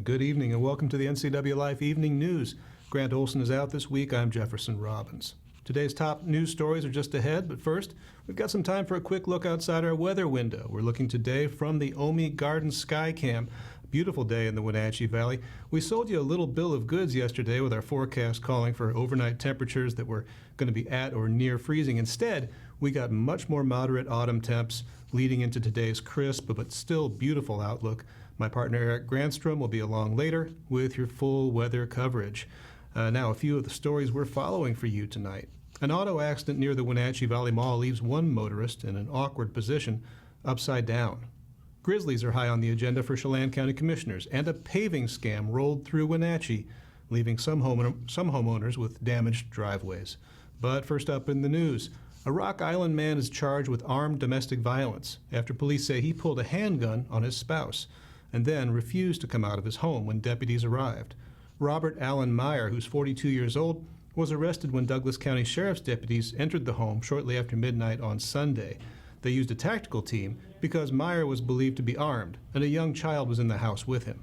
Good evening and welcome to the NCWLIFE Evening News. Grant Olson is out this week. I'm Jefferson Robbins. Today's top news stories are just ahead, but first, we've got some time for a quick look outside our weather window. We're looking today from the Omi Garden Sky Cam. Beautiful day in the Wenatchee Valley. We sold you a little bill of goods yesterday with our forecast calling for overnight temperatures that were going to be at or near freezing. Instead, we got much more moderate autumn temps leading into today's crisp but still beautiful outlook. My partner Eric Granstrom will be along later with your full weather coverage. Now, a few of the stories we're following for you tonight. An auto accident near the Wenatchee Valley Mall leaves one motorist in an awkward position, upside down. Grizzlies are high on the agenda for Chelan County Commissioners, and a paving scam rolled through Wenatchee, leaving some homeowners with damaged driveways. But first up in the news, a Rock Island man is charged with armed domestic violence after police say he pulled a handgun on his spouse and then refused to come out of his home when deputies arrived. Robert Allen Meyer, who's 42 years old, was arrested when Douglas County Sheriff's deputies entered the home shortly after midnight on Sunday. They used a tactical team because Meyer was believed to be armed and a young child was in the house with him.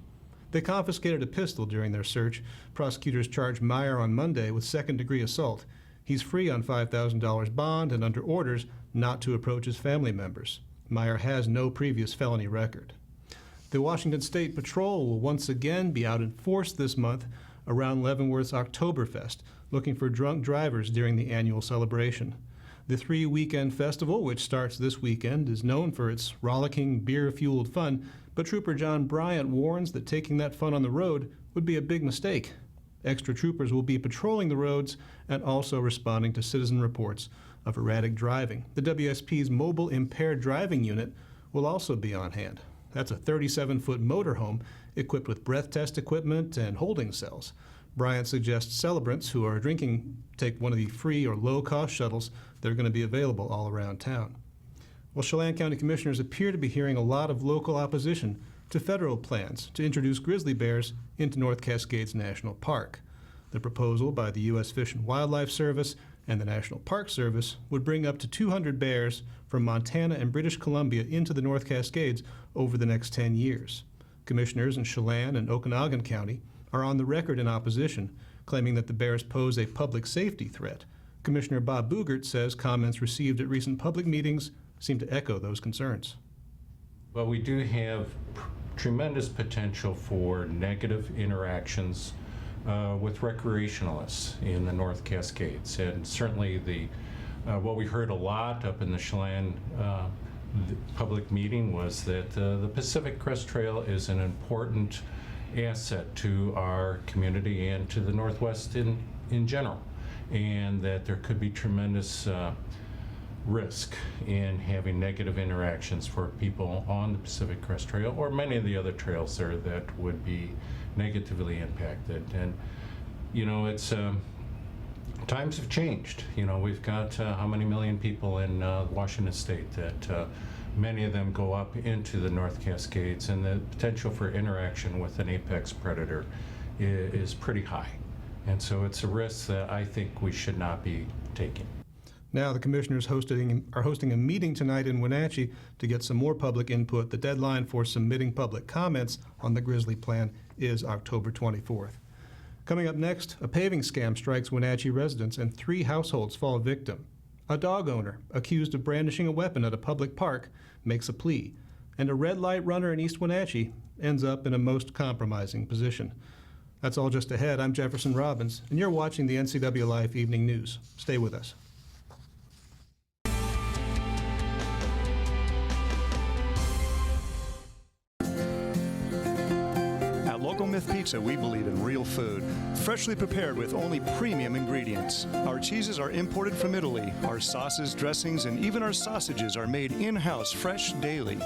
They confiscated a pistol during their search. Prosecutors charged Meyer on Monday with second-degree assault. He's free on $5,000 bond and under orders not to approach his family members. Meyer has no previous felony record. The Washington State Patrol will once again be out in force this month around Leavenworth's Oktoberfest, looking for drunk drivers during the annual celebration. The three-weekend festival, which starts this weekend, is known for its rollicking, beer-fueled fun, but Trooper John Bryant warns that taking that fun on the road would be a big mistake. Extra troopers will be patrolling the roads and also responding to citizen reports of erratic driving. The WSP's Mobile Impaired Driving Unit will also be on hand. That's a 37-foot motorhome equipped with breath test equipment and holding cells. Bryant suggests celebrants who are drinking take one of the free or low-cost shuttles that are going to be available all around town. Well, Chelan County Commissioners appear to be hearing a lot of local opposition to federal plans to introduce grizzly bears into North Cascades National Park. The proposal by the U.S. Fish and Wildlife Service and the National Park Service would bring up to 200 bears from Montana and British Columbia into the North Cascades over the next 10 years. Commissioners in Chelan and Okanogan County are on the record in opposition, claiming that the bears pose a public safety threat. Commissioner Bob Boogert says comments received at recent public meetings seem to echo those concerns. Well, we do have tremendous potential for negative interactions with recreationalists in the North Cascades, and certainly what we heard a lot up in the Chelan public meeting was that the Pacific Crest Trail is an important asset to our community and to the Northwest in general, and that there could be tremendous risk in having negative interactions for people on the Pacific Crest Trail or many of the other trails there that would be negatively impacted. And you know, it's times have changed. You know, we've got how many million people in Washington State that many of them go up into the North Cascades, and the potential for interaction with an apex predator is pretty high. And so it's a risk that I think we should not be taking. Now, the commissioners are hosting a meeting tonight in Wenatchee to get some more public input. The deadline for submitting public comments on the Grizzly Plan is October 24th. Coming up next, a paving scam strikes Wenatchee residents and 3 households fall victim. A dog owner accused of brandishing a weapon at a public park makes a plea, and a red light runner in East Wenatchee ends up in a most compromising position. That's all just ahead. I'm Jefferson Robbins, and you're watching the NCWLIFE Evening News. Stay with us. Local Myth Pizza, we believe in real food, freshly prepared with only premium ingredients. Our cheeses are imported from Italy. Our sauces, dressings, and even our sausages are made in-house fresh daily.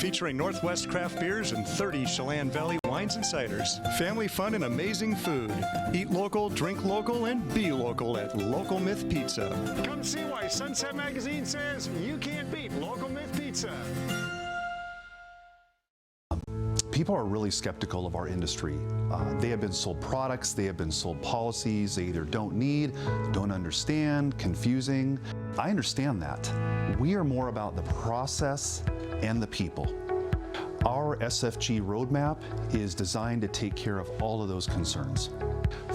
Featuring Northwest craft beers and 30 Chelan Valley wines and ciders. Family fun and amazing food. Eat local, drink local, and be local at Local Myth Pizza. Come see why Sunset Magazine says you can't beat Local Myth Pizza. People are really skeptical of our industry. They have been sold products, they have been sold policies they either don't need, don't understand, confusing. I understand that. We are more about the process and the people. Our SFG roadmap is designed to take care of all of those concerns.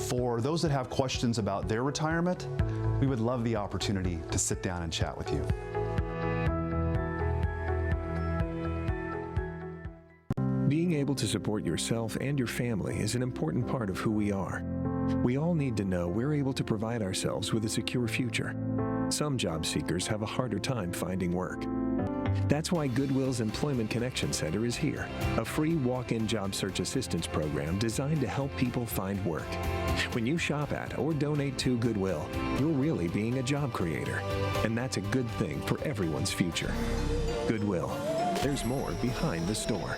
For those that have questions about their retirement, we would love the opportunity to sit down and chat with you. Being able to support yourself and your family is an important part of who we are. We all need to know we're able to provide ourselves with a secure future. Some job seekers have a harder time finding work. That's why Goodwill's Employment Connection Center is here, a free walk-in job search assistance program designed to help people find work. When you shop at or donate to Goodwill, you're really being a job creator, and that's a good thing for everyone's future. Goodwill, there's more behind the store.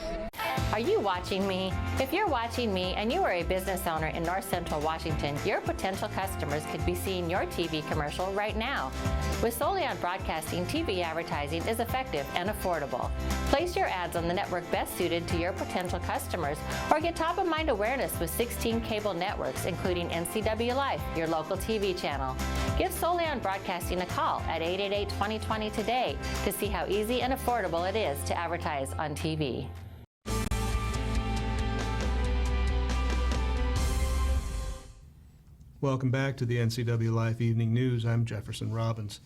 Are you watching me? If you're watching me and you are a business owner in North Central Washington, your potential customers could be seeing your TV commercial right now. With Solion Broadcasting, TV advertising is effective and affordable. Place your ads on the network best suited to your potential customers, or get top-of-mind awareness with 16 cable networks, including NCWLIFE, your local TV channel. Give Solion Broadcasting a call at 888-2020 today to see how easy and affordable it is to advertise on TV. Welcome back to the NCWLIFE Evening News. I'm Jefferson Robbins.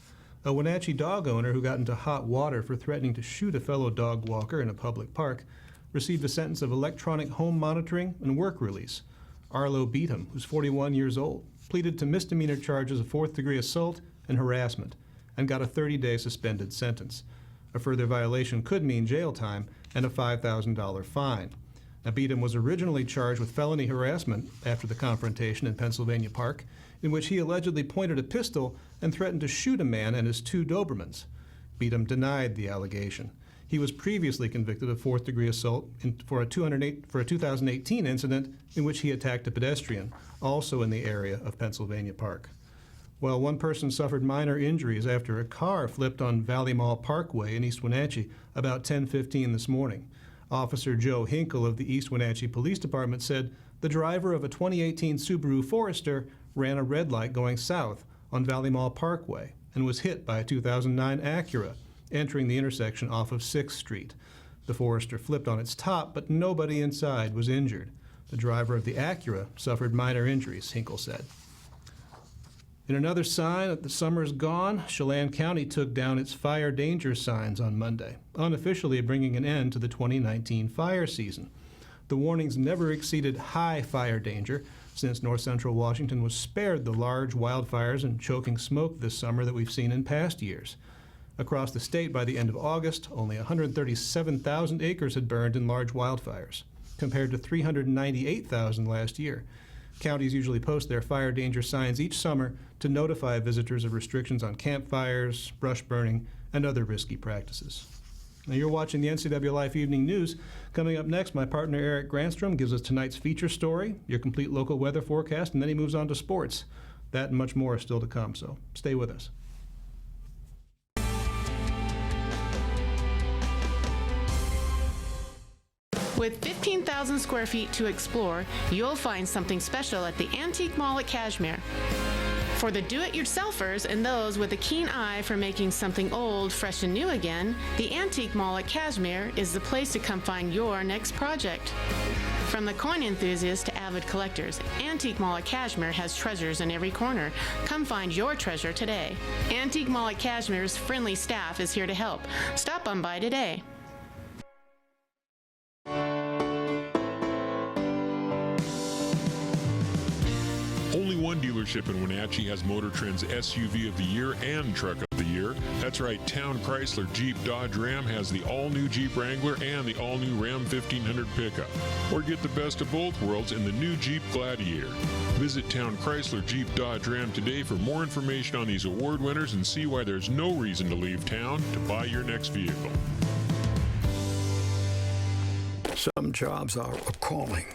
A Wenatchee dog owner who got into hot water for threatening to shoot a fellow dog walker in a public park received a sentence of electronic home monitoring and work release. Arlo Beatham, who's 41 years old, pleaded to misdemeanor charges of fourth-degree assault and harassment and got a 30-day suspended sentence. A further violation could mean jail time and a $5,000 fine. Now, Beatham was originally charged with felony harassment after the confrontation in Pennsylvania Park, in which he allegedly pointed a pistol and threatened to shoot a man and his two Dobermans. Beatham denied the allegation. He was previously convicted of fourth-degree assault for a 2018 incident in which he attacked a pedestrian, also in the area of Pennsylvania Park. Well, one person suffered minor injuries after a car flipped on Valley Mall Parkway in East Wenatchee about 10:15 this morning. Officer Joe Hinkle of the East Wenatchee Police Department said the driver of a 2018 Subaru Forester ran a red light going south on Valley Mall Parkway and was hit by a 2009 Acura entering the intersection off of 6th Street. The Forester flipped on its top, but nobody inside was injured. The driver of the Acura suffered minor injuries, Hinkle said. In another sign that the summer's gone, Chelan County took down its fire danger signs on Monday, unofficially bringing an end to the 2019 fire season. The warnings never exceeded high fire danger, since north central Washington was spared the large wildfires and choking smoke this summer that we've seen in past years. Across the state by the end of August, only 137,000 acres had burned in large wildfires, compared to 398,000 last year. Counties usually post their fire danger signs each summer to notify visitors of restrictions on campfires, brush burning, and other risky practices. Now you're watching the NCWLIFE Evening News. Coming up next, my partner Eric Granstrom gives us tonight's feature story, your complete local weather forecast, and then he moves on to sports. That and much more is still to come, so stay with us. With 15,000 square feet to explore, you'll find something special at the Antique Mall at Cashmere. For the do-it-yourselfers and those with a keen eye for making something old fresh and new again, the Antique Mall at Cashmere is the place to come find your next project. From the coin enthusiasts to avid collectors, Antique Mall at Cashmere has treasures in every corner. Come find your treasure today. Antique Mall at Cashmere's friendly staff is here to help. Stop on by today. Only one dealership in Wenatchee has Motor Trend's SUV of the Year and Truck of the Year. That's right, Town Chrysler Jeep Dodge Ram has the all-new Jeep Wrangler and the all-new Ram 1500 pickup. Or get the best of both worlds in the new Jeep Gladiator. Visit Town Chrysler Jeep Dodge Ram today for more information on these award winners and see why there's no reason to leave town to buy your next vehicle. Some jobs are a calling.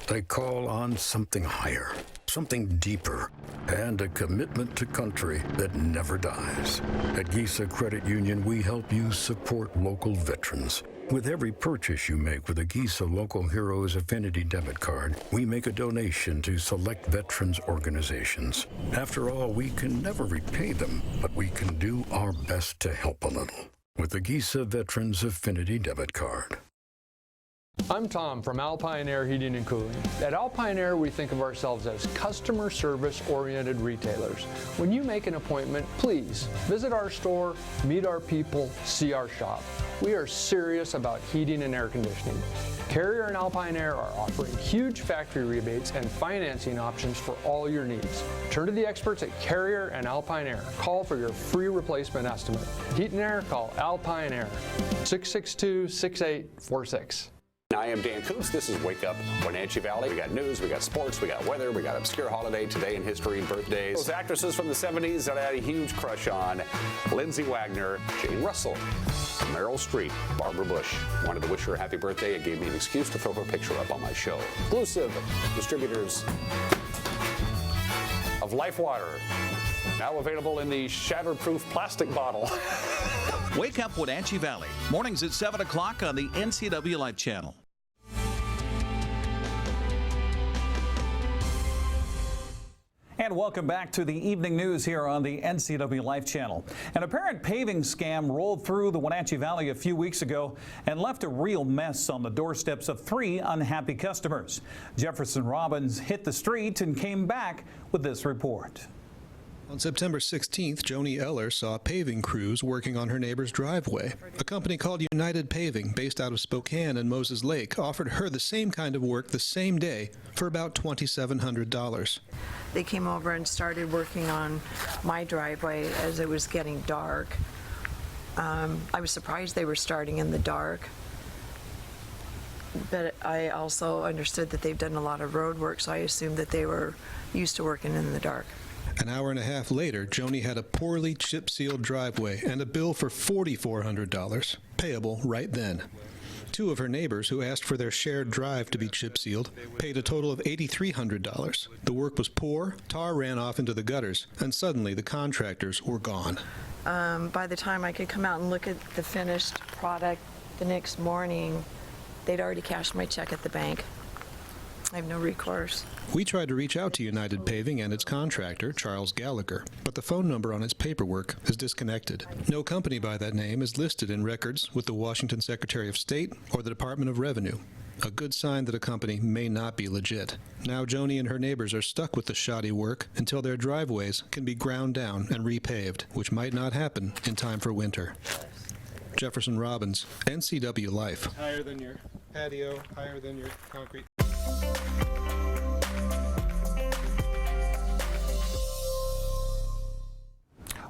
They call on something higher, something deeper, and a commitment to country that never dies. At Gisa Credit Union, we help you support local veterans. With every purchase you make with a Gisa Local Heroes Affinity debit card, we make a donation to select veterans organizations. After all, we can never repay them, but we can do our best to help a little with the Gisa Veterans Affinity debit card. I'm Tom from Alpine Air Heating and Cooling. At Alpine Air, we think of ourselves as customer service-oriented retailers. When you make an appointment, please visit our store, meet our people, see our shop. We are serious about heating and air conditioning. Carrier and Alpine Air are offering huge factory rebates and financing options for all your needs. Turn to the experts at Carrier and Alpine Air. Call for your free replacement estimate. Heat and air, call Alpine Air, 662-6846. I am Dan Coots. This is Wake Up Wenatchee Valley. We got news, we got sports, we got weather, we got obscure holiday, today in history, birthdays. Those actresses from the 70s that I had a huge crush on: Lindsay Wagner, Jane Russell, Meryl Streep, Barbara Bush. Wanted to wish her a happy birthday. It gave me an excuse to throw her picture up on my show. Exclusive distributors of Life Water, now available in the shatterproof plastic bottle. Wake Up Wenatchee Valley, mornings at 7 o'clock on the NCWLIFE channel. And welcome back to the evening news here on the NCWLIFE channel. An apparent paving scam rolled through the Wenatchee Valley a few weeks ago and left a real mess on the doorsteps of 3 unhappy customers. Jefferson Robbins hit the street and came back with this report. On September 16th, Joni Eller saw paving crews working on her neighbor's driveway. A company called United Paving, based out of Spokane and Moses Lake, offered her the same kind of work the same day for about $2,700. They came over and started working on my driveway as it was getting dark. I was surprised they were starting in the dark, but I also understood that they've done a lot of road work, so I assumed that they were used to working in the dark. An hour and a half later, Joni had a poorly chip-sealed driveway and a bill for $4,400, payable right then. 2 of her neighbors, who asked for their shared drive to be chip-sealed, paid a total of $8,300. The work was poor, tar ran off into the gutters, and suddenly the contractors were gone. By the time I could come out and look at the finished product the next morning, they'd already cashed my check at the bank. I have no recourse. We tried to reach out to United Paving and its contractor, Charles Gallagher, but the phone number on its paperwork is disconnected. No company by that name is listed in records with the Washington Secretary of State or the Department of Revenue. A good sign that a company may not be legit. Now Joni and her neighbors are stuck with the shoddy work until their driveways can be ground down and repaved, which might not happen in time for winter. Jefferson Robbins, NCWLIFE. Higher than your patio, higher than your concrete.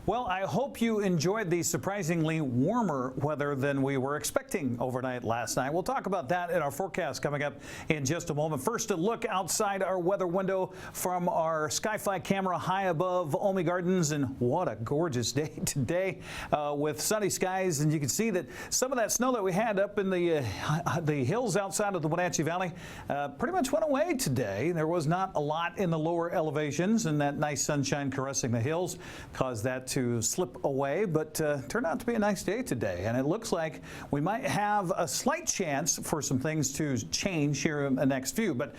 Well, I hope you enjoyed the surprisingly warmer weather than we were expecting overnight last night. We'll talk about that in our forecast coming up in just a moment. First, a look outside our weather window from our Skyfly camera high above Olney Gardens, and what a gorgeous day today with sunny skies. And you can see that some of that snow that we had up in the hills outside of the Wenatchee Valley pretty much went away today. There was not a lot in the lower elevations, and that nice sunshine caressing the hills caused that to slip away, but turned out to be a nice day today. And it looks like we might have a slight chance for some things to change here in the next few. But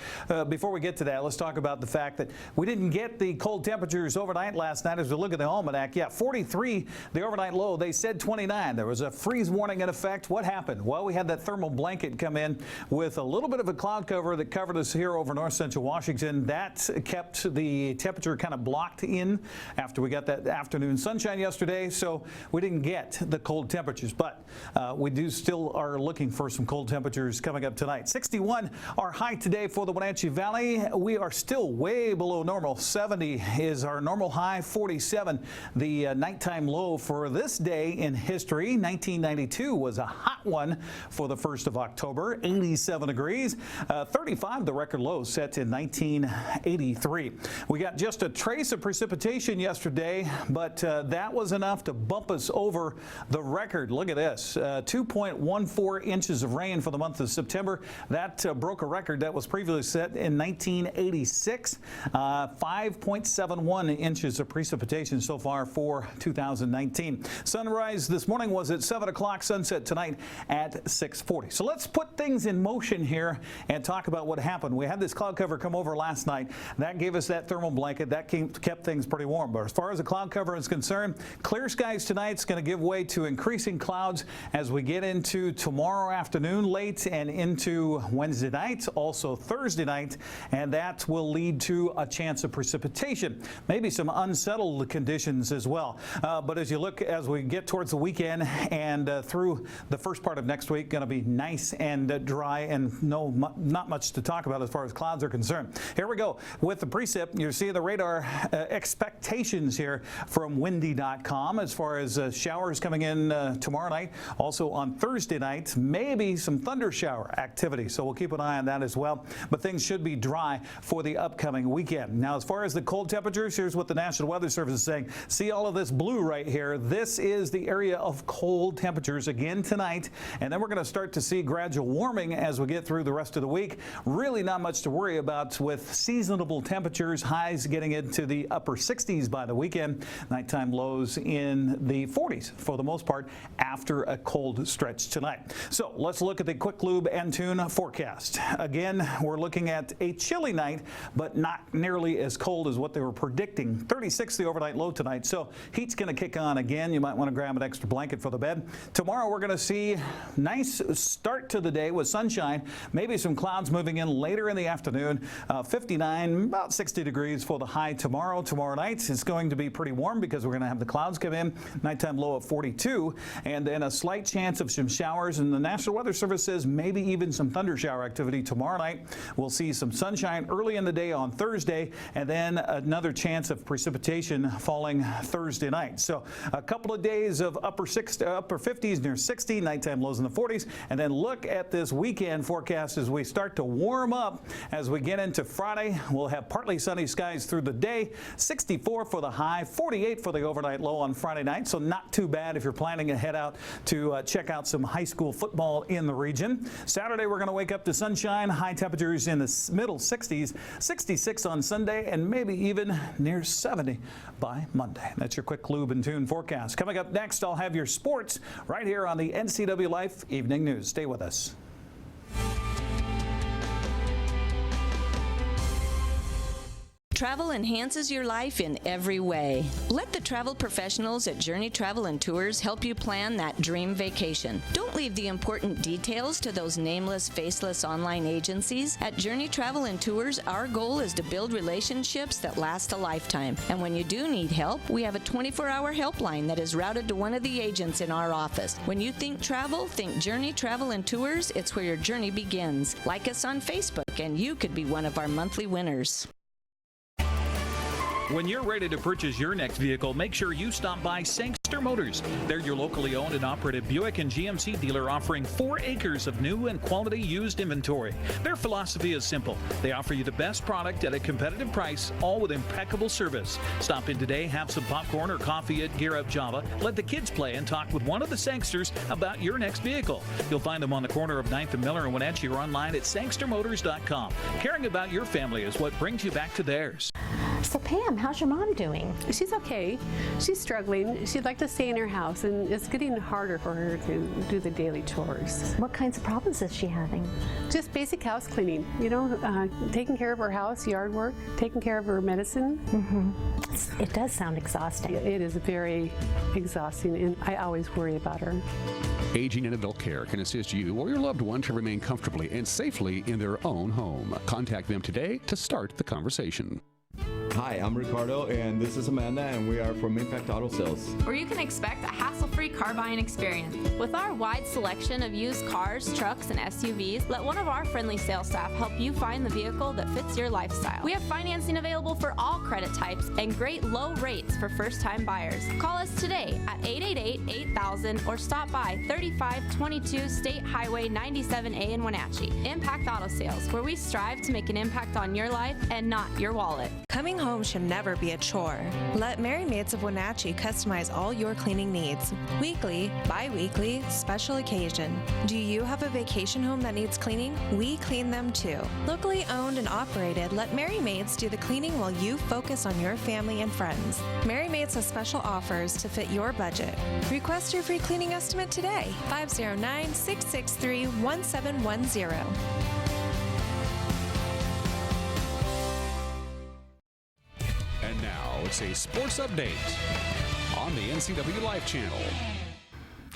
before we get to that, let's talk about the fact that we didn't get the cold temperatures overnight last night. As we look at the almanac, yeah, 43, the overnight low. They said 29. There was a freeze warning in effect. What happened? Well, we had that thermal blanket come in with a little bit of a cloud cover that covered us here over north central Washington. That kept the temperature kind of blocked in after we got that afternoon sunshine yesterday, so we didn't get the cold temperatures, but we do still are looking for some cold temperatures coming up tonight. 61 our high today for the Wenatchee Valley. We are still way below normal. 70 is our normal high. 47 the nighttime low for this day in history. 1992 was a hot one for the 1st of October. 87 degrees. 35 the record low set in 1983. We got just a trace of precipitation yesterday, but that was enough to bump us over the record. Look at this, 2.14 inches of rain for the month of September. That broke a record that was previously set in 1986. 5.71 inches of precipitation so far for 2019. Sunrise this morning was at 7 o'clock, sunset tonight at 6:40. So let's put things in motion here and talk about what happened. We had this cloud cover come over last night. That gave us that thermal blanket. That kept things pretty warm. But as far as the cloud cover is concerned, concerned. Clear skies tonight is going to give way to increasing clouds as we get into tomorrow afternoon late and into Wednesday night, also Thursday night, and that will lead to a chance of precipitation. Maybe some unsettled conditions as well. But as you look, as we get towards the weekend and through the first part of next week, going to be nice and dry and not much to talk about as far as clouds are concerned. Here we go with the precip. You see the radar expectations here from windy.com as far as showers coming in tomorrow night. Also on Thursday night, maybe some thunder shower activity. So we'll keep an eye on that as well. But things should be dry for the upcoming weekend. Now, as far as the cold temperatures, here's what the National Weather Service is saying. See all of this blue right here? This is the area of cold temperatures again tonight. And then we're going to start to see gradual warming as we get through the rest of the week. Really not much to worry about with seasonable temperatures, highs getting into the upper 60s by the weekend. Nighttime lows in the 40s for the most part after a cold stretch tonight. So let's look at the Quick Lube and Tune forecast. Again, we're looking at a chilly night, but not nearly as cold as what they were predicting. 36 the overnight low tonight. So heat's going to kick on again. You might want to grab an extra blanket for the bed. Tomorrow we're going to see nice start to the day with sunshine, maybe some clouds moving in later in the afternoon. 59, about 60 degrees for the high tomorrow. Tomorrow night it's going to be pretty warm because we're going to have the clouds come in. Nighttime low of 42, and then a slight chance of some showers. And the National Weather Service says maybe even some thunder shower activity tomorrow night. We'll see some sunshine early in the day on Thursday, and then another chance of precipitation falling Thursday night. So a couple of days of upper 50s near 60, nighttime lows in the 40s, and then look at this weekend forecast as we start to warm up. As we get into Friday, we'll have partly sunny skies through the day, 64 for the high, 48 for the overnight low on Friday night, so not too bad if you're planning to head out to check out some high school football in the region. Saturday, we're going to wake up to sunshine, high temperatures in the middle 60s, 66 on Sunday, and maybe even near 70 by Monday. That's your Quick Lube and Tune forecast. Coming up next, I'll have your sports right here on the NCWLIFE Evening News. Stay with us. Travel enhances your life in every way. Let the travel professionals at Journey Travel and Tours help you plan that dream vacation. Don't leave the important details to those nameless, faceless online agencies. At Journey Travel and Tours, our goal is to build relationships that last a lifetime. And when you do need help, we have a 24-hour helpline that is routed to one of the agents in our office. When you think travel, think Journey Travel and Tours. It's where your journey begins. Like us on Facebook, and you could be one of our monthly winners. When you're ready to purchase your next vehicle, make sure you stop by Sangster Motors. They're your locally owned and operated Buick and GMC dealer offering 4 acres of new and quality used inventory. Their philosophy is simple. They offer you the best product at a competitive price, all with impeccable service. Stop in today, have some popcorn or coffee at Gear Up Java, let the kids play, and talk with one of the Sangsters about your next vehicle. You'll find them on the corner of 9th and Miller in Wenatchee or online at sangstermotors.com. Caring about your family is what brings you back to theirs. So Pam, how's your mom doing? She's okay. She's struggling. She'd like to stay in her house, and it's getting harder for her to do the daily chores. What kinds of problems is she having? Just basic house cleaning, you know, taking care of her house, yard work, taking care of her medicine. Mm-hmm. It does sound exhausting. It is very exhausting, and I always worry about her. Aging in Adult Care can assist you or your loved one to remain comfortably and safely in their own home. Contact them today to start the conversation. Hi, I'm Ricardo, and this is Amanda, and we are from Impact Auto Sales. Where you can expect a hassle-free car buying experience. With our wide selection of used cars, trucks, and SUVs, let one of our friendly sales staff help you find the vehicle that fits your lifestyle. We have financing available for all credit types and great low rates for first-time buyers. Call us today at 888-8000 or stop by 3522 State Highway 97A in Wenatchee. Impact Auto Sales, where we strive to make an impact on your life and not your wallet. Coming home should never be a chore. Let Mary Maids of Wenatchee customize all your cleaning needs. Weekly, bi-weekly, special occasion. Do you have a vacation home that needs cleaning? We clean them too. Locally owned and operated, let Mary Maids do the cleaning while you focus on your family and friends. Mary Maids has special offers to fit your budget. Request your free cleaning estimate today. 509-663-1710. And now, It's a sports update on the NCWLIFE channel.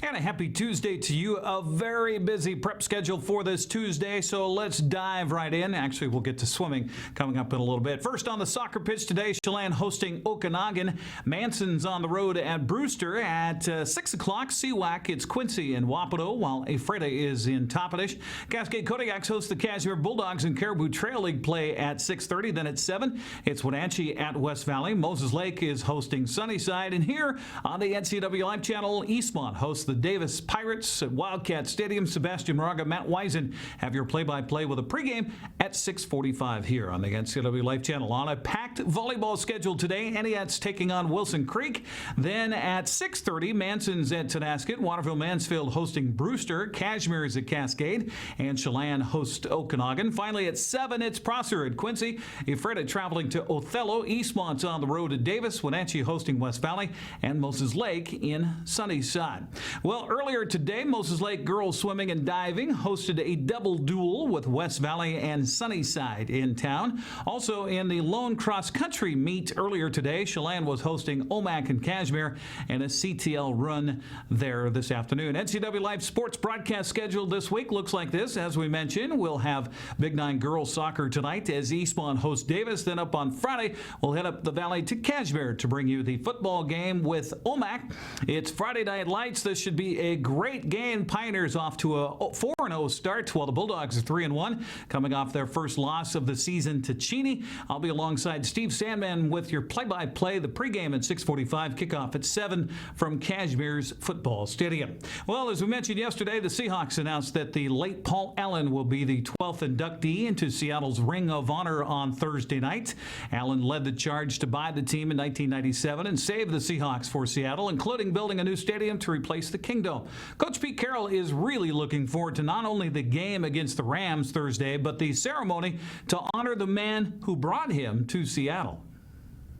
And a happy Tuesday to you. A very busy prep schedule for this Tuesday, so let's dive right in. Actually, we'll get to swimming coming up in a little bit. First on the soccer pitch today, Chelan hosting Okanagan. Manson's on the road at Brewster. At 6 o'clock, CWAC, it's Quincy and Wapato, while Ephrata is in Toppenish. Cascade Kodiaks host the Casimir Bulldogs and Caribou Trail League play at 6:30. Then at 7, it's Wenatchee at West Valley. Moses Lake is hosting Sunnyside. And here on the NCWLIFE channel, Eastmont hosts the Davis Pirates at Wildcat Stadium. Sebastian Moraga, Matt Wiesen have your play-by-play with a pregame at 6:45 here on the NCWLIFE channel. On a packed volleyball schedule today, Entiat's taking on Wilson Creek. Then at 6:30, Manson's at Tonasket. Waterville Mansfield hosting Brewster. Cashmere is at Cascade. And Chelan hosts Okanagan. Finally at 7, it's Prosser at Quincy. Ephrata traveling to Othello. Eastmont's on the road at Davis. Wenatchee hosting West Valley. And Moses Lake in Sunnyside. Well, earlier today, Moses Lake girls swimming and diving hosted a double duel with West Valley and Sunnyside in town. Also in the lone cross country meet earlier today, Chelan was hosting Omak and Cashmere, and a CTL run there this afternoon. NCWLIFE sports broadcast schedule this week looks like this. As we mentioned, we'll have Big 9 girls soccer tonight as Eastmont hosts Davis. Then up on Friday, we'll head up the valley to Cashmere to bring you the football game with Omak. It's Friday Night Lights. This should be a great game. Pioneers off to a 4-0 start, while the Bulldogs are 3-1, coming off their first loss of the season to Cheney. I'll be alongside Steve Sandman with your play-by-play. The pregame at 6:45, kickoff at 7 from Cashmere's football stadium. Well, as we mentioned yesterday, the Seahawks announced that the late Paul Allen will be the 12th inductee into Seattle's Ring of Honor on Thursday night. Allen led the charge to buy the team in 1997 and save the Seahawks for Seattle, including building a new stadium to replace the Kingdome. Coach Pete Carroll is really looking forward to not only the game against the Rams Thursday, but the ceremony to honor the man who brought him to Seattle.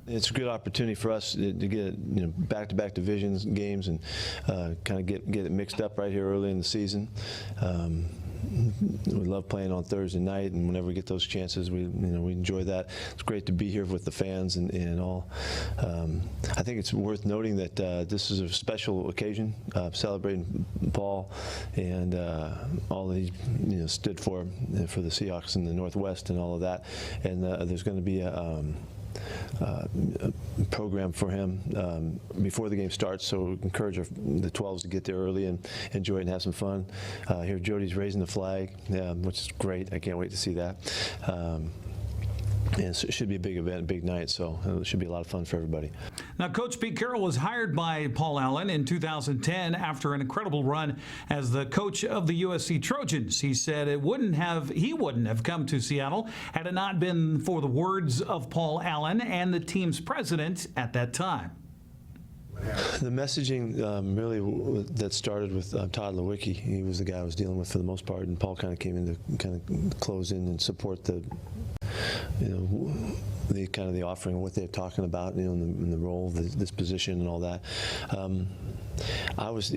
It's a good opportunity for us to get back-to-back divisions games and kind of get it mixed up right here early in the season. We love playing on Thursday night, and whenever we get those chances, we enjoy that. It's great to be here with the fans and all. I think it's worth noting that this is a special occasion, celebrating Paul and all that he stood for the Seahawks in the Northwest and all of that. And there's going to be a program for him before the game starts, so we encourage the 12s to get there early and enjoy it and have some fun. Here Jody's raising the flag, which is great. I can't wait to see that. And so it should be a big event, a big night, so it should be a lot of fun for everybody. Now, Coach Pete Carroll was hired by Paul Allen in 2010 after an incredible run as the coach of the USC Trojans. He said he wouldn't have come to Seattle had it not been for the words of Paul Allen and the team's president at that time. The messaging really that started with Todd Lewicki. He was the guy I was dealing with for the most part, and Paul kind of came in to kind of close in and support the kind of the offering of what they're talking about, in the role of this position and all that. I was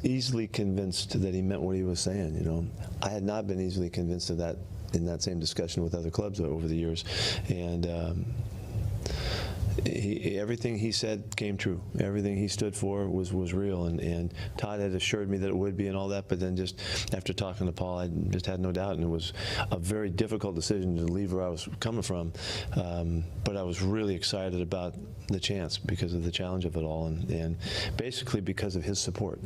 easily convinced that he meant what he was saying. I had not been easily convinced of that in that same discussion with other clubs over the years, and everything he said came true. Everything he stood for was real, and Todd had assured me that it would be and all that, but then just after talking to Paul, I just had no doubt, and it was a very difficult decision to leave where I was coming from, but I was really excited about the chance because of the challenge of it all, and basically because of his support.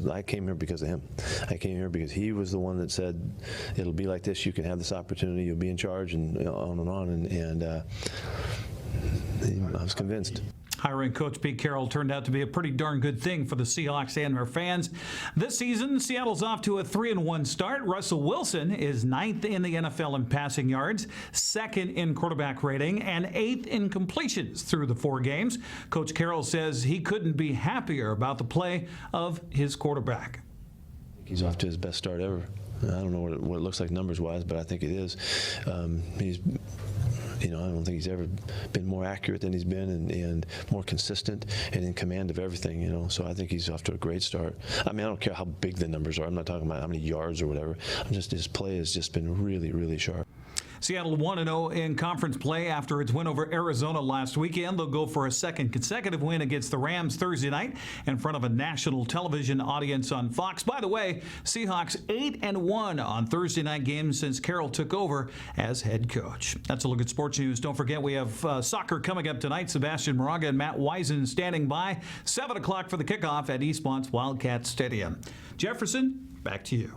I came here because of him. I came here because he was the one that said, it'll be like this, you can have this opportunity, you'll be in charge, and on, and I was convinced. Hiring Coach Pete Carroll turned out to be a pretty darn good thing for the Seahawks and their fans. This season, Seattle's off to a 3-1 start. Russell Wilson is 9th in the NFL in passing yards, 2nd in quarterback rating, and 8th in completions through the 4 games. Coach Carroll says he couldn't be happier about the play of his quarterback. He's off to his best start ever. I don't know what it looks like numbers-wise, but I think it is. I don't think he's ever been more accurate than he's been, and more consistent and in command of everything, So I think he's off to a great start. I mean, I don't care how big the numbers are. I'm not talking about how many yards or whatever. His play has just been really, really sharp. Seattle 1-0 in conference play after its win over Arizona last weekend. They'll go for a second consecutive win against the Rams Thursday night in front of a national television audience on Fox. By the way, Seahawks 8-1 on Thursday night games since Carroll took over as head coach. That's a look at sports news. Don't forget we have soccer coming up tonight. Sebastian Moraga and Matt Wisen standing by. 7 o'clock for the kickoff at Eastmont's Wildcat Stadium. Jefferson, back to you.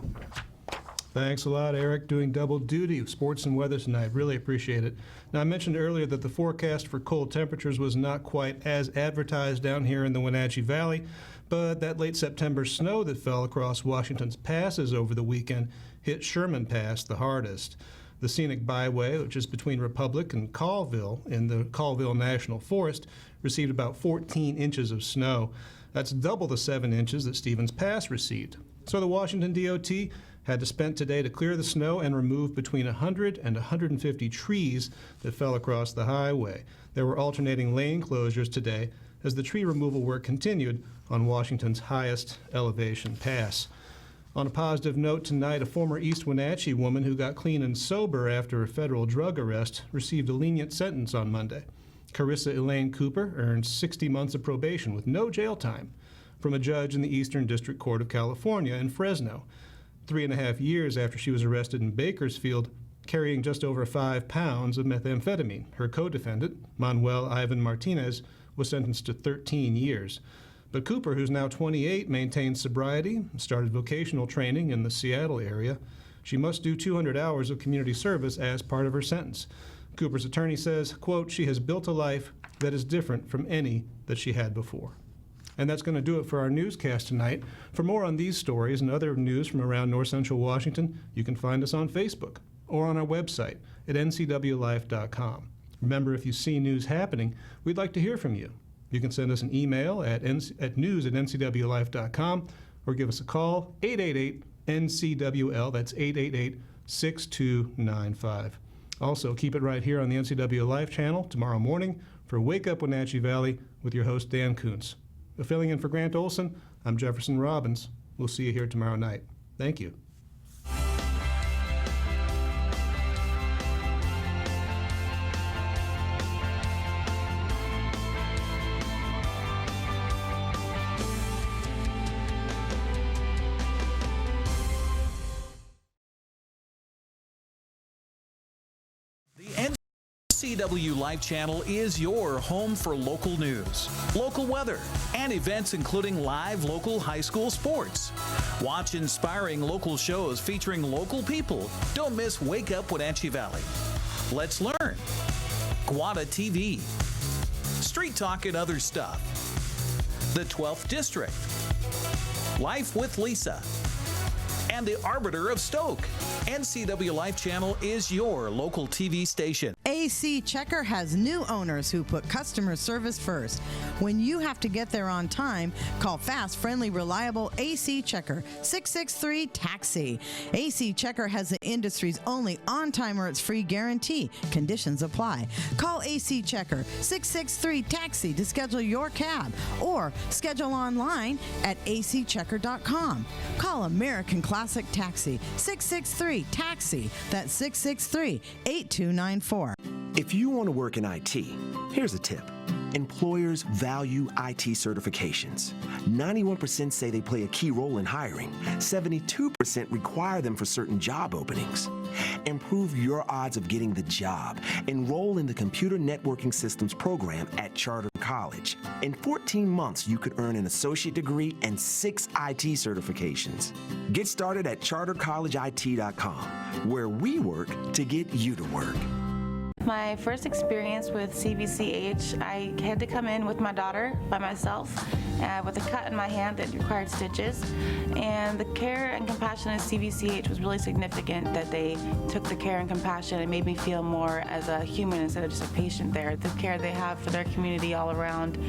Thanks a lot, Eric, doing double duty of sports and weather tonight. Really appreciate it. Now, I mentioned earlier that the forecast for cold temperatures was not quite as advertised down here in the Wenatchee Valley, but that late September snow that fell across Washington's passes over the weekend hit Sherman Pass the hardest. The scenic byway, which is between Republic and Colville in the Colville National Forest, received about 14 inches of snow. That's double the 7 inches that Stevens Pass received. So the Washington DOT had to spend today to clear the snow and remove between 100 and 150 trees that fell across the highway. There were alternating lane closures today as the tree removal work continued on Washington's highest elevation pass. On a positive note tonight, a former East Wenatchee woman who got clean and sober after a federal drug arrest received a lenient sentence on Monday. Carissa Elaine Cooper earned 60 months of probation with no jail time from a judge in the Eastern District Court of California in Fresno. 3.5 years after she was arrested in Bakersfield, carrying just over 5 pounds of methamphetamine. Her co-defendant, Manuel Ivan Martinez, was sentenced to 13 years. But Cooper, who's now 28, maintained sobriety and started vocational training in the Seattle area. She must do 200 hours of community service as part of her sentence. Cooper's attorney says, quote, she has built a life that is different from any that she had before. And that's going to do it for our newscast tonight. For more on these stories and other news from around North Central Washington, you can find us on Facebook or on our website at ncwlife.com. Remember, if you see news happening, we'd like to hear from you. You can send us an email at news@ncwlife.com or give us a call, 888-NCWL. That's 888-6295. Also, keep it right here on the NCW Life channel tomorrow morning for Wake Up Wenatchee Valley with your host, Dan Kuntz. Filling in for Grant Olson, I'm Jefferson Robbins. We'll see you here tomorrow night. Thank you. NCW Life Channel is your home for local news, local weather, and events including live local high school sports. Watch inspiring local shows featuring local people. Don't miss Wake Up Wenatchee Valley. Let's learn. Guada TV. Street Talk and Other Stuff. The 12th District. Life with Lisa. And the Arbiter of Stoke. NCW Life Channel is your local TV station. AC Checker has new owners who put customer service first. When you have to get there on time, call fast, friendly, reliable AC Checker, 663-TAXI. AC Checker has the industry's only on-time or it's free guarantee. Conditions apply. Call AC Checker, 663-TAXI to schedule your cab or schedule online at acchecker.com. Call American Classic Taxi, 663-TAXI. That's 663-8294. If you want to work in IT, here's a tip. Employers value IT certifications. 91% say they play a key role in hiring. 72% require them for certain job openings. Improve your odds of getting the job. Enroll in the Computer Networking Systems program at Charter College. In 14 months, you could earn an associate degree and 6 IT certifications. Get started at chartercollegeIT.com, where we work to get you to work. My first experience with CVCH, I had to come in with my daughter by myself with a cut in my hand that required stitches. And the care and compassion at CVCH was really significant, that they took the care and compassion and made me feel more as a human instead of just a patient there. The care they have for their community all around,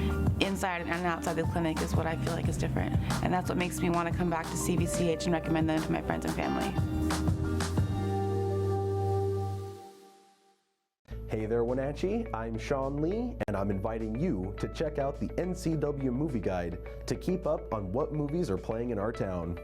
inside and outside the clinic, is what I feel like is different. And that's what makes me want to come back to CVCH and recommend them to my friends and family. Hey there, Wenatchee. I'm Sean Lee, and I'm inviting you to check out the NCW Movie Guide to keep up on what movies are playing in our town.